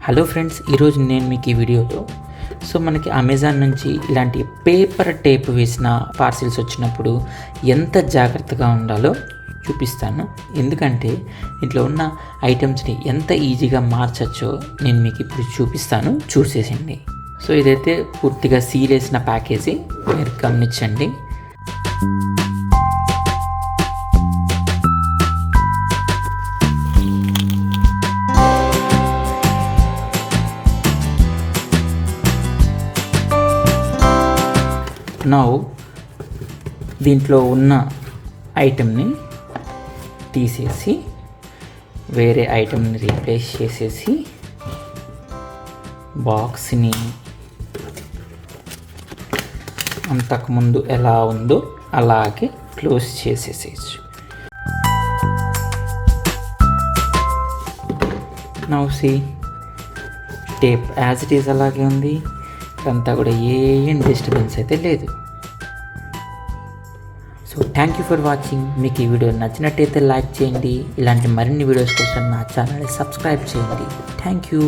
Hello friends, ఈరోజు నేను మీకు ఈ వీడియోలో మనకి అమెజాన్ నుంచి ఇలాంటి పేపర్ టేప్ వేసిన పార్సిల్స్ వచ్చినప్పుడు ఎంత జాగ్రత్తగా ఉండాలో చూపిస్తాను. ఎందుకంటే ఇంట్లో ఉన్న ఐటమ్స్ని ఎంత ఈజీగా మార్చచ్చో నేను మీకు ఇప్పుడు చూపిస్తాను, చూసేసండి. ఇదైతే పూర్తిగా సీల్ వేసిన ప్యాకేజీ, మీరు గమనించండి. దీంట్లో ఉన్న ఐటెంని తీసేసి వేరే ఐటెంని రీప్లేస్ చేసేసి బాక్స్ని అంతకుముందు ఎలా ఉందో అలాగే క్లోజ్ చేసేసేయచ్చు. Now see tape as it is అలాగే ఉంది. అంతా కూడా ఏం డిస్టర్బెన్స్ అయితే లేదు. Thank you for watching. మీకు ఈ వీడియో నచ్చినట్టయితే లైక్ చేయండి. ఇలాంటి మరిన్ని వీడియోస్ కోసం నా ఛానల్ని సబ్స్క్రైబ్ చేయండి. Thank you.